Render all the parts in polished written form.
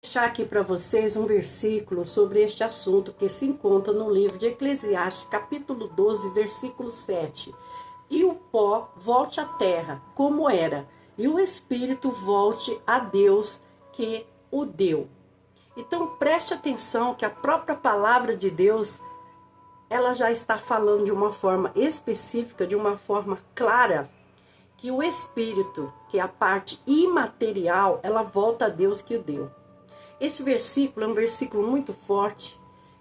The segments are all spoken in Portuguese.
Deixar aqui para vocês um versículo sobre este assunto que se encontra no livro de Eclesiastes, capítulo 12, versículo 7. E o pó volte à terra, como era, e o espírito volte a Deus que o deu. Então preste atenção que a própria palavra de Deus, ela já está falando de uma forma específica, de uma forma clara, que o espírito, que é a parte imaterial, ela volta a Deus que o deu. Esse versículo é um versículo muito forte,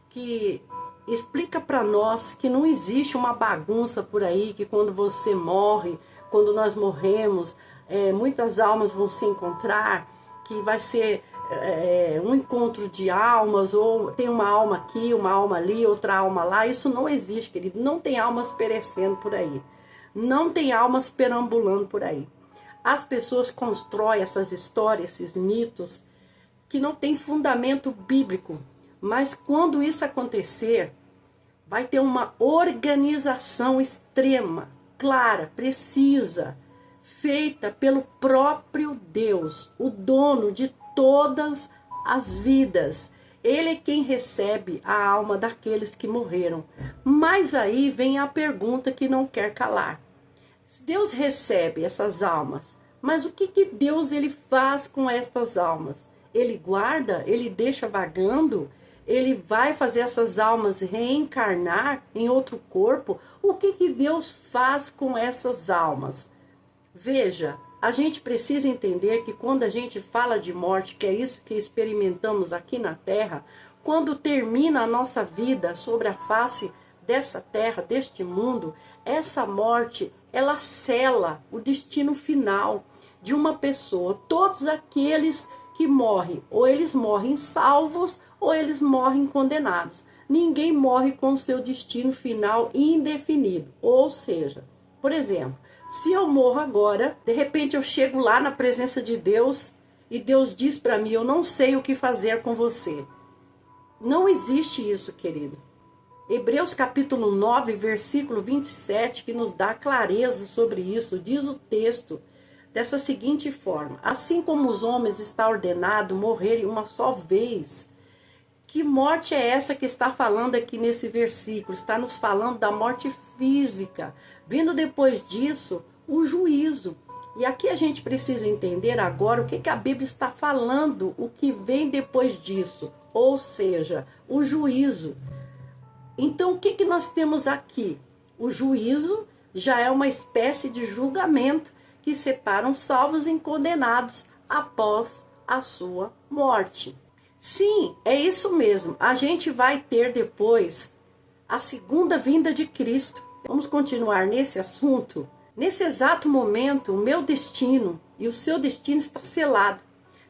que explica para nós que não existe uma bagunça por aí, que quando você morre, quando nós morremos, muitas almas vão se encontrar, que vai ser um encontro de almas, ou tem uma alma aqui, uma alma ali, outra alma lá. Isso não existe, querido. Não tem almas perecendo por aí. Não tem almas perambulando por aí. As pessoas constroem essas histórias, esses mitos, que não tem fundamento bíblico, mas quando isso acontecer, vai ter uma organização extrema, clara, precisa, feita pelo próprio Deus, o dono de todas as vidas. Ele é quem recebe a alma daqueles que morreram. Mas aí vem a pergunta que não quer calar. Deus recebe essas almas, mas o que Deus ele faz com estas almas? Ele guarda, ele deixa vagando, ele vai fazer essas almas reencarnar em outro corpo. O que Deus faz com essas almas? Veja, a gente precisa entender que quando a gente fala de morte, que é isso que experimentamos aqui na Terra, quando termina a nossa vida sobre a face dessa terra, deste mundo, essa morte, ela sela o destino final de uma pessoa. Todos aqueles que morrem, ou eles morrem salvos, ou eles morrem condenados. Ninguém morre com o seu destino final indefinido. Ou seja, por exemplo, se eu morro agora, de repente eu chego lá na presença de Deus, e Deus diz para mim, eu não sei o que fazer com você. Não existe isso, querido. Hebreus capítulo 9, versículo 27, que nos dá clareza sobre isso, diz o texto dessa seguinte forma: assim como os homens está ordenado morrerem uma só vez. Que morte é essa que está falando aqui nesse versículo? Está nos falando da morte física. Vindo depois disso, o juízo. E aqui a gente precisa entender agora o que a Bíblia está falando, o que vem depois disso. Ou seja, o juízo. Então o que nós temos aqui? O juízo já é uma espécie de julgamento que separam salvos e condenados após a sua morte. Sim, é isso mesmo. A gente vai ter depois a segunda vinda de Cristo. Vamos continuar nesse assunto? Nesse exato momento, o meu destino e o seu destino está selado.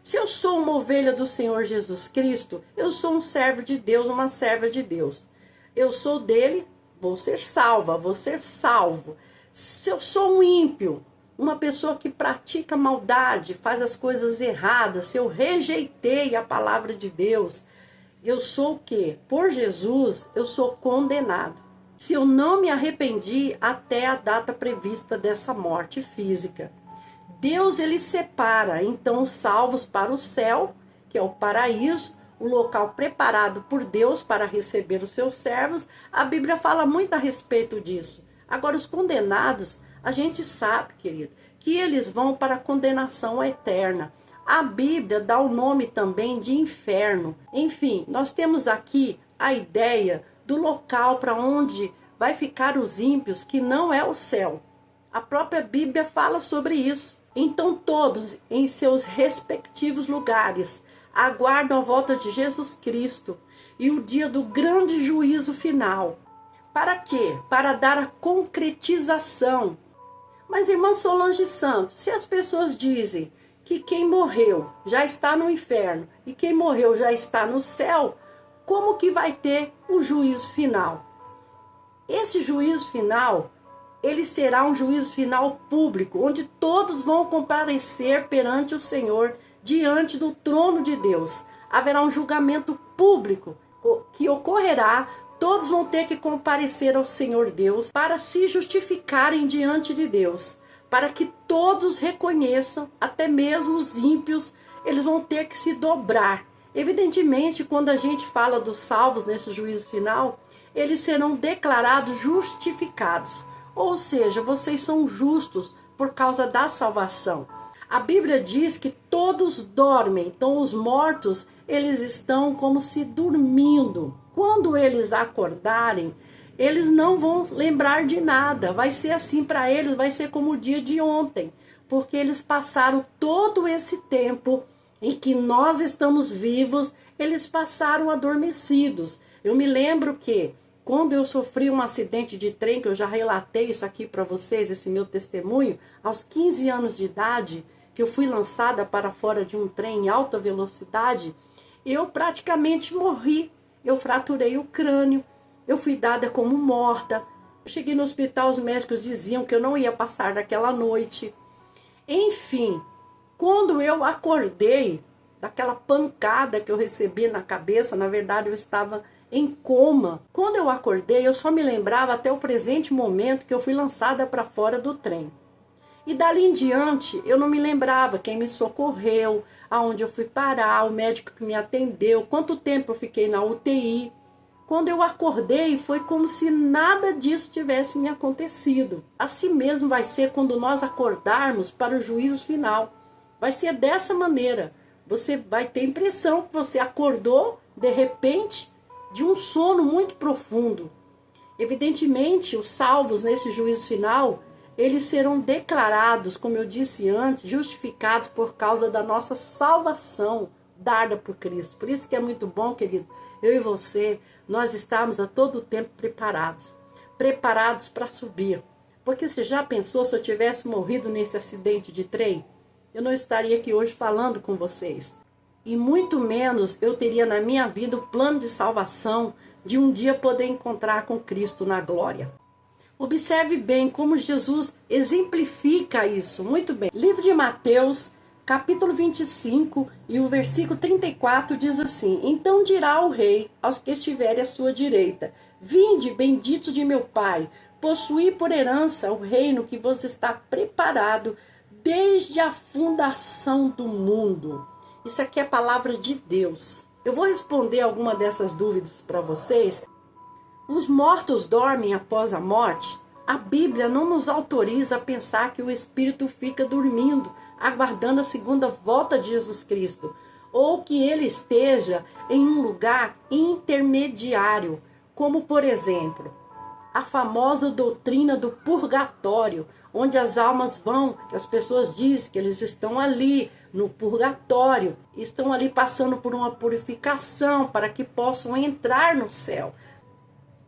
Se eu sou uma ovelha do Senhor Jesus Cristo, eu sou um servo de Deus, uma serva de Deus. Eu sou dele, vou ser salva, vou ser salvo. Se eu sou um ímpio, uma pessoa que pratica maldade, faz as coisas erradas, se eu rejeitei a palavra de Deus, eu sou o quê? Por Jesus, eu sou condenado. Se eu não me arrependi até a data prevista dessa morte física. Deus, ele separa, então, os salvos para o céu, que é o paraíso, o local preparado por Deus para receber os seus servos. A Bíblia fala muito a respeito disso. Agora, os condenados, a gente sabe, querido, que eles vão para a condenação eterna. A Bíblia dá o nome também de inferno. Enfim, nós temos aqui a ideia do local para onde vai ficar os ímpios, que não é o céu. A própria Bíblia fala sobre isso. Então todos, em seus respectivos lugares, aguardam a volta de Jesus Cristo e o dia do grande juízo final. Para quê? Para dar a concretização. Mas, irmão Solange Santos, se as pessoas dizem que quem morreu já está no inferno e quem morreu já está no céu, como que vai ter o juízo final? Esse juízo final, ele será um juízo final público, onde todos vão comparecer perante o Senhor, diante do trono de Deus. Haverá um julgamento público que ocorrerá. Todos vão ter que comparecer ao Senhor Deus para se justificarem diante de Deus, para que todos reconheçam, até mesmo os ímpios, eles vão ter que se dobrar Evidentemente, quando a gente fala dos salvos nesse juízo final, eles serão declarados justificados. Ou seja, vocês são justos por causa da salvação. A Bíblia diz que todos dormem, então os mortos, eles estão como se dormindo. Quando eles acordarem, eles não vão lembrar de nada. Vai ser assim para eles, vai ser como o dia de ontem, porque eles passaram todo esse tempo em que nós estamos vivos, eles passaram adormecidos. Eu me lembro que quando eu sofri um acidente de trem, que eu já relatei isso aqui para vocês, esse meu testemunho, aos 15 anos de idade, que eu fui lançada para fora de um trem em alta velocidade, eu praticamente morri. Eu fraturei o crânio, eu fui dada como morta. Eu cheguei no hospital, os médicos diziam que eu não ia passar daquela noite. Enfim, quando eu acordei daquela pancada que eu recebi na cabeça, na verdade eu estava em coma. Quando eu acordei, eu só me lembrava até o presente momento que eu fui lançada para fora do trem. E dali em diante, eu não me lembrava quem me socorreu, aonde eu fui parar, o médico que me atendeu, quanto tempo eu fiquei na UTI. Quando eu acordei, foi como se nada disso tivesse me acontecido. Assim mesmo vai ser quando nós acordarmos para o juízo final. Vai ser dessa maneira. Você vai ter a impressão que você acordou, de repente, de um sono muito profundo. Evidentemente, os salvos nesse juízo final, eles serão declarados, como eu disse antes, justificados por causa da nossa salvação dada por Cristo. Por isso que é muito bom, querido, eu e você, nós estamos a todo tempo preparados para subir. Porque você já pensou se eu tivesse morrido nesse acidente de trem? Eu não estaria aqui hoje falando com vocês. E muito menos eu teria na minha vida o plano de salvação de um dia poder encontrar com Cristo na glória. Observe bem como Jesus exemplifica isso, muito bem. Livro de Mateus, capítulo 25 e o versículo 34 diz assim: Então dirá o rei aos que estiverem à sua direita: Vinde, benditos de meu Pai, possuí por herança o reino que vos está preparado desde a fundação do mundo. Isso aqui é a palavra de Deus. Eu vou responder alguma dessas dúvidas para vocês. Os mortos dormem após a morte? A Bíblia não nos autoriza a pensar que o espírito fica dormindo, aguardando a segunda volta de Jesus Cristo, ou que ele esteja em um lugar intermediário, como por exemplo, a famosa doutrina do purgatório, onde as almas vão, que as pessoas dizem que eles estão ali no purgatório, estão ali passando por uma purificação para que possam entrar no céu.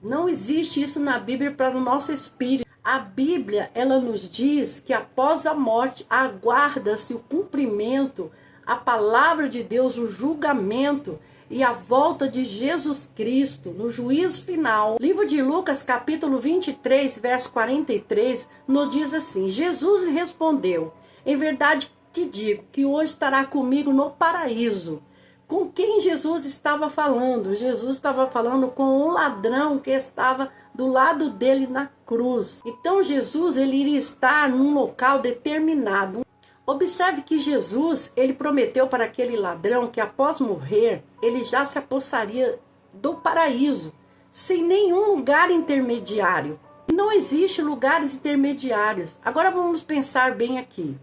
Não existe isso na Bíblia para o nosso espírito. A Bíblia, ela nos diz que após a morte aguarda-se o cumprimento, a palavra de Deus, o julgamento e a volta de Jesus Cristo no juízo final. Livro de Lucas, capítulo 23, verso 43, nos diz assim: Jesus lhe respondeu: Em verdade te digo que hoje estará comigo no paraíso. Com quem Jesus estava falando? Jesus estava falando com um ladrão que estava do lado dele na cruz. Então Jesus, ele iria estar num local determinado. Observe que Jesus, ele prometeu para aquele ladrão que após morrer, ele já se apossaria do paraíso, sem nenhum lugar intermediário. Não existe lugares intermediários. Agora vamos pensar bem aqui.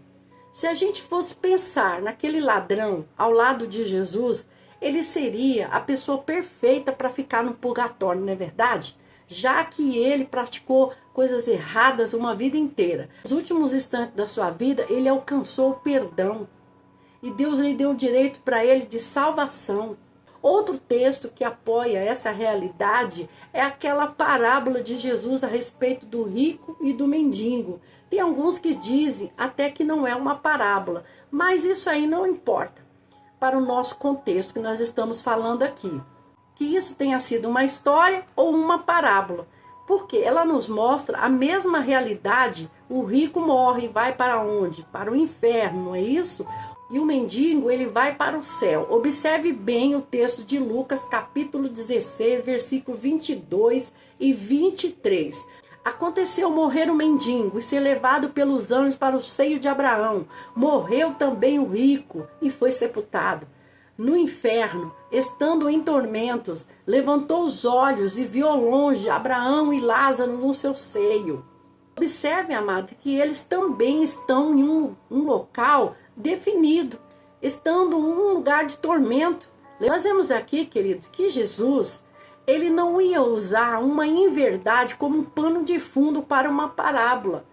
Se a gente fosse pensar naquele ladrão ao lado de Jesus, ele seria a pessoa perfeita para ficar no purgatório, não é verdade? Já que ele praticou coisas erradas uma vida inteira. Nos últimos instantes da sua vida, ele alcançou o perdão. E Deus lhe deu o direito para ele de salvação. Outro texto que apoia essa realidade é aquela parábola de Jesus a respeito do rico e do mendigo. Tem alguns que dizem até que não é uma parábola, mas isso aí não importa para o nosso contexto que nós estamos falando aqui. Que isso tenha sido uma história ou uma parábola, porque ela nos mostra a mesma realidade. O rico morre e vai para onde? Para o inferno, não é isso? E o mendigo, ele vai para o céu. Observe bem o texto de Lucas, capítulo 16, versículos 22 e 23. Aconteceu morrer o mendigo e ser levado pelos anjos para o seio de Abraão. Morreu também o rico e foi sepultado. no inferno, estando em tormentos, levantou os olhos e viu ao longe Abraão e Lázaro no seu seio. Observe, amado, que eles também estão em um local definido, estando em um lugar de tormento. Nós vemos aqui, queridos, que Jesus, ele não ia usar uma inverdade como um pano de fundo para uma parábola.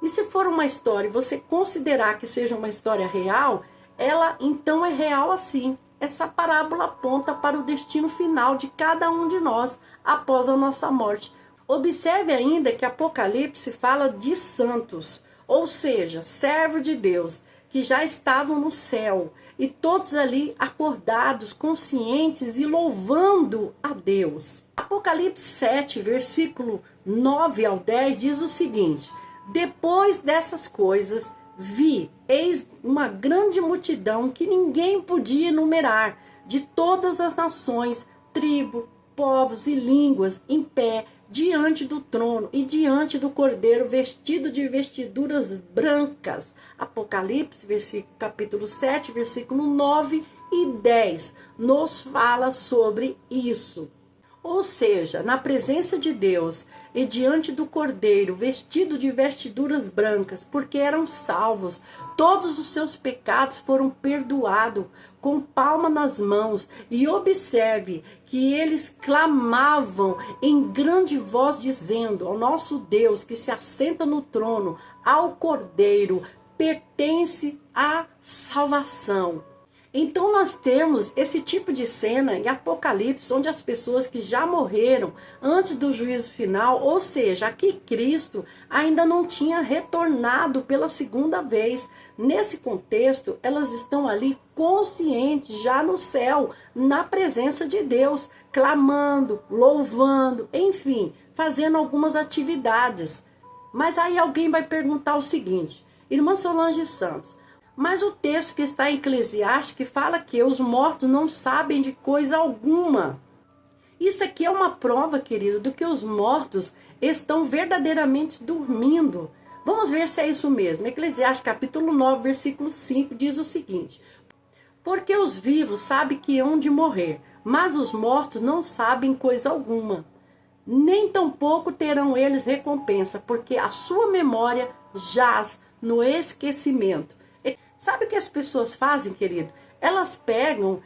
E se for uma história e você considerar que seja uma história real, ela então é real assim. Essa parábola aponta para o destino final de cada um de nós após a nossa morte. Observe ainda que Apocalipse fala de santos, ou seja, servo de Deus, que já estavam no céu, e todos ali acordados, conscientes e louvando a Deus. Apocalipse 7, versículo 9 ao 10 diz o seguinte: depois dessas coisas, vi, eis uma grande multidão que ninguém podia enumerar, de todas as nações, tribo, povos e línguas, em pé, diante do trono e diante do Cordeiro, vestido de vestiduras brancas. Apocalipse, capítulo 7, versículo 9 e 10, nos fala sobre isso. Ou seja, na presença de Deus e diante do Cordeiro, vestido de vestiduras brancas, porque eram salvos, todos os seus pecados foram perdoados, com palma nas mãos. E observe que eles clamavam em grande voz, dizendo ao nosso Deus que se assenta no trono, ao Cordeiro, pertence a salvação. Então nós temos esse tipo de cena em Apocalipse, onde as pessoas que já morreram antes do juízo final, ou seja, aqui Cristo ainda não tinha retornado pela segunda vez. Nesse contexto, elas estão ali conscientes, já no céu, na presença de Deus, clamando, louvando, enfim, fazendo algumas atividades. Mas aí alguém vai perguntar o seguinte: irmã Solange Santos, mas o texto que está em Eclesiastes fala que os mortos não sabem de coisa alguma. Isso aqui é uma prova, querido, do que os mortos estão verdadeiramente dormindo. Vamos ver se é isso mesmo. Eclesiastes capítulo 9, versículo 5 diz o seguinte: porque os vivos sabem que hão de morrer, mas os mortos não sabem coisa alguma. Nem tampouco terão eles recompensa, porque a sua memória jaz no esquecimento. Sabe o que as pessoas fazem, querido? Elas pegam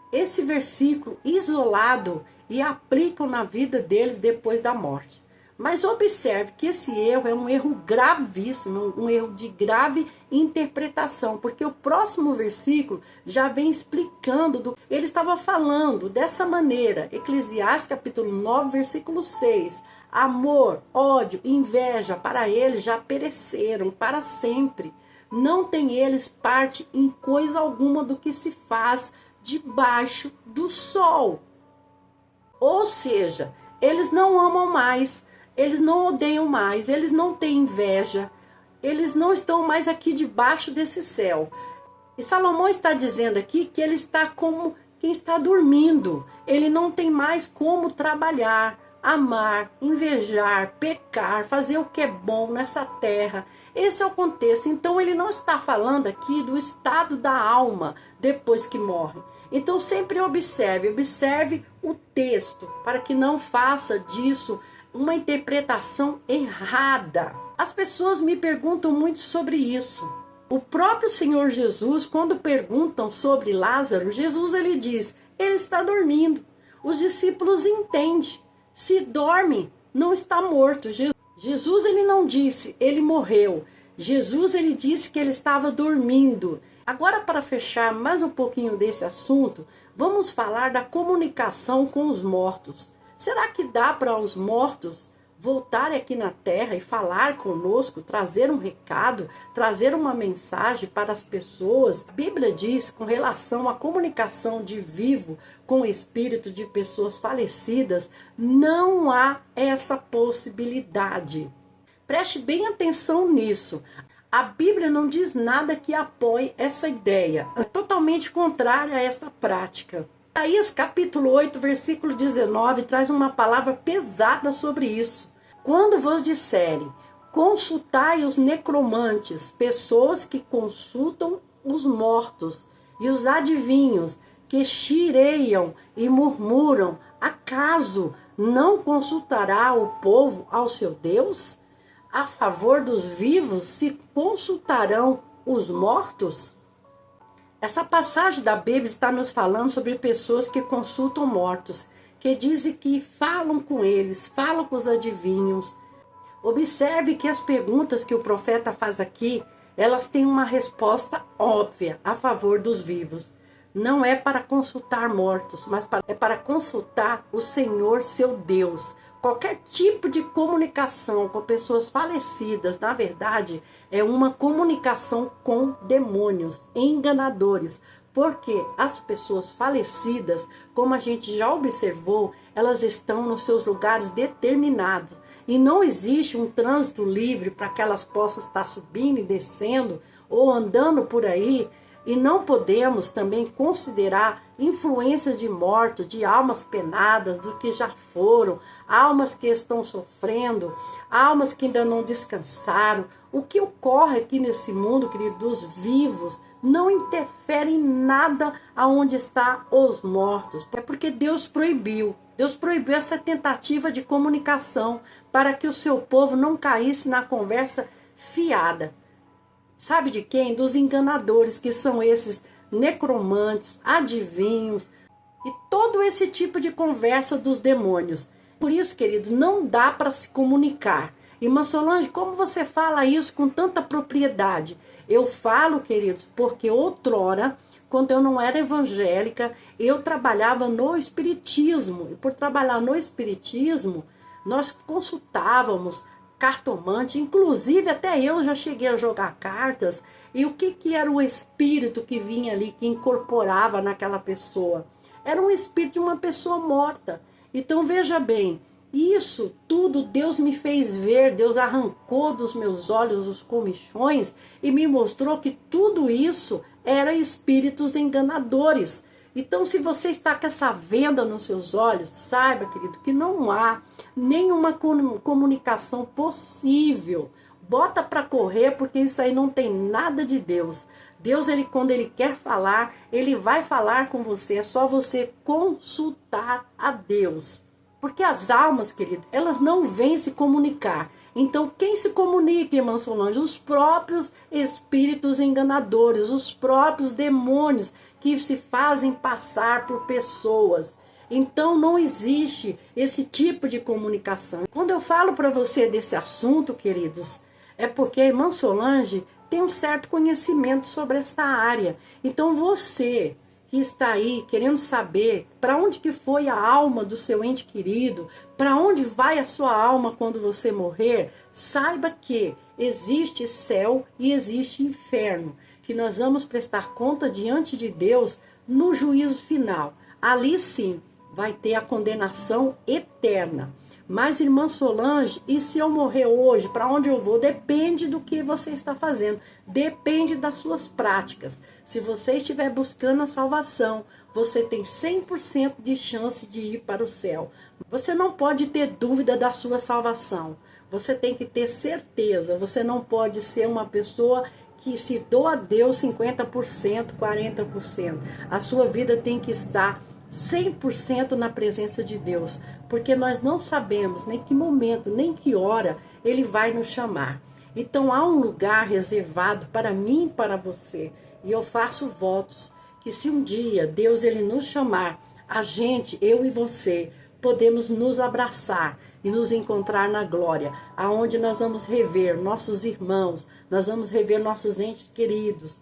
esse versículo isolado e aplicam na vida deles depois da morte. Mas observe que esse erro é um erro gravíssimo, um erro de grave interpretação, porque o próximo versículo já vem explicando. Ele estava falando dessa maneira, Eclesiastes capítulo 9, versículo 6. Amor, ódio, inveja, para eles já pereceram para sempre. Não tem eles parte em coisa alguma do que se faz debaixo do sol. Ou seja, eles não amam mais, eles não odeiam mais, eles não têm inveja, eles não estão mais aqui debaixo desse céu. E Salomão está dizendo aqui que ele está como quem está dormindo. Ele não tem mais como trabalhar, amar, invejar, pecar, fazer o que é bom nessa terra. Esse é o contexto. Então ele não está falando aqui do estado da alma depois que morre. Então sempre observe o texto, para que não faça disso uma interpretação errada. As pessoas me perguntam muito sobre isso. O próprio Senhor Jesus, quando perguntam sobre Lázaro, Jesus ele diz, ele está dormindo. Os discípulos entendem. Se dorme, não está morto. Jesus ele não disse, ele morreu. Jesus ele disse que ele estava dormindo. Agora, para fechar mais um pouquinho desse assunto, vamos falar da comunicação com os mortos. Será que dá para os mortos voltarem aqui na terra e falar conosco, trazer um recado, trazer uma mensagem para as pessoas? A Bíblia diz, com relação à comunicação de vivo com o espírito de pessoas falecidas, não há essa possibilidade. Preste bem atenção nisso. A Bíblia não diz nada que apoie essa ideia. É totalmente contrária a essa prática. Isaías capítulo 8, versículo 19, traz uma palavra pesada sobre isso. Quando vos disserem, consultai os necromantes, pessoas que consultam os mortos, e os adivinhos, que chireiam e murmuram, acaso não consultará o povo ao seu Deus? A favor dos vivos se consultarão os mortos? Essa passagem da Bíblia está nos falando sobre pessoas que consultam mortos, que dizem que falam com eles, falam com os adivinhos. Observe que as perguntas que o profeta faz aqui, elas têm uma resposta óbvia a favor dos vivos. Não é para consultar mortos, mas é para consultar o Senhor, seu Deus. Qualquer tipo de comunicação com pessoas falecidas, na verdade, é uma comunicação com demônios, enganadores. Porque as pessoas falecidas, como a gente já observou, elas estão nos seus lugares determinados. E não existe um trânsito livre para que elas possam estar subindo e descendo ou andando por aí. E não podemos também considerar influências de mortos, de almas penadas, do que já foram, almas que estão sofrendo, almas que ainda não descansaram. O que ocorre aqui nesse mundo, querido, dos vivos, não interfere em nada aonde estão os mortos. É porque Deus proibiu. Deus proibiu essa tentativa de comunicação para que o seu povo não caísse na conversa fiada. Sabe de quem? Dos enganadores, que são esses necromantes, adivinhos e todo esse tipo de conversa dos demônios. Por isso, queridos, não dá para se comunicar. Irmã Solange, como você fala isso com tanta propriedade? Eu falo, queridos, porque outrora, quando eu não era evangélica, eu trabalhava no espiritismo. E por trabalhar no espiritismo, nós consultávamos cartomante, inclusive até eu já cheguei a jogar cartas. E o que era o espírito que vinha ali, que incorporava naquela pessoa? Era um espírito de uma pessoa morta. Então veja bem, isso tudo Deus me fez ver, Deus arrancou dos meus olhos os comichões e me mostrou que tudo isso era espíritos enganadores. Então, se você está com essa venda nos seus olhos, saiba, querido, que não há nenhuma comunicação possível. Bota para correr, porque isso aí não tem nada de Deus. Deus, quando ele quer falar, ele vai falar com você. É só você consultar a Deus. Porque as almas, querido, elas não vêm se comunicar. Então, quem se comunica, irmã Solange? Os próprios espíritos enganadores, os próprios demônios que se fazem passar por pessoas. Então, não existe esse tipo de comunicação. Quando eu falo para você desse assunto, queridos, é porque a irmã Solange tem um certo conhecimento sobre essa área. Então, você que está aí querendo saber para onde que foi a alma do seu ente querido, para onde vai a sua alma quando você morrer, saiba que existe céu e existe inferno, que nós vamos prestar conta diante de Deus no juízo final. Ali sim vai ter a condenação eterna. Mas, irmã Solange, e se eu morrer hoje, para onde eu vou? Depende do que você está fazendo, depende das suas práticas. Se você estiver buscando a salvação, você tem 100% de chance de ir para o céu. Você não pode ter dúvida da sua salvação, você tem que ter certeza. Você não pode ser uma pessoa que se doa a Deus 50%, 40%. A sua vida tem que estar 100% na presença de Deus, porque nós não sabemos nem que momento, nem que hora Ele vai nos chamar. Então há um lugar reservado para mim e para você, e eu faço votos que se um dia Deus ele nos chamar, a gente, eu e você, podemos nos abraçar e nos encontrar na glória, aonde nós vamos rever nossos irmãos, nós vamos rever nossos entes queridos.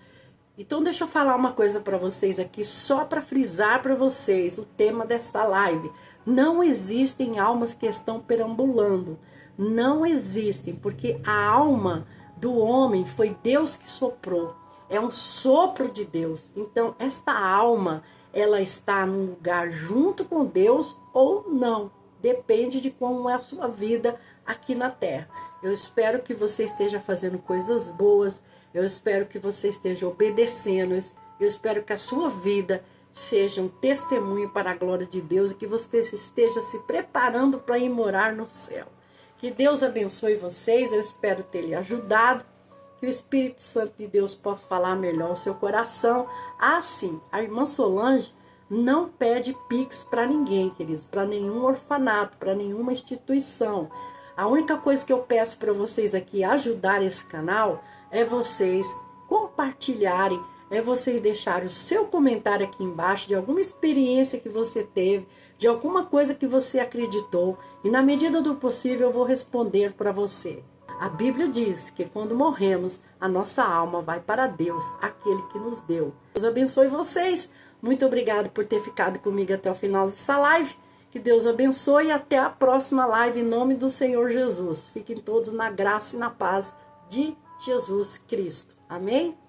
Então deixa eu falar uma coisa para vocês aqui, só para frisar para vocês o tema desta live. Não existem almas que estão perambulando. Não existem, porque a alma do homem foi Deus que soprou. É um sopro de Deus. Então esta alma, ela está num lugar junto com Deus ou não. Depende de como é a sua vida aqui na terra. Eu espero que você esteja fazendo coisas boas. Eu espero que você esteja obedecendo. Eu espero que a sua vida seja um testemunho para a glória de Deus e que você esteja se preparando para ir morar no céu. Que Deus abençoe vocês. Eu espero ter lhe ajudado. Que o Espírito Santo de Deus possa falar melhor ao seu coração. Ah, sim, a irmã Solange não pede Pix para ninguém, queridos, para nenhum orfanato, para nenhuma instituição. A única coisa que eu peço para vocês aqui ajudar esse canal é vocês compartilharem, é vocês deixarem o seu comentário aqui embaixo de alguma experiência que você teve, de alguma coisa que você acreditou, e na medida do possível eu vou responder para você. A Bíblia diz que quando morremos, a nossa alma vai para Deus, aquele que nos deu. Deus abençoe vocês. Muito obrigado por ter ficado comigo até o final dessa live. Que Deus abençoe e até a próxima live em nome do Senhor Jesus. Fiquem todos na graça e na paz de Jesus Cristo. Amém?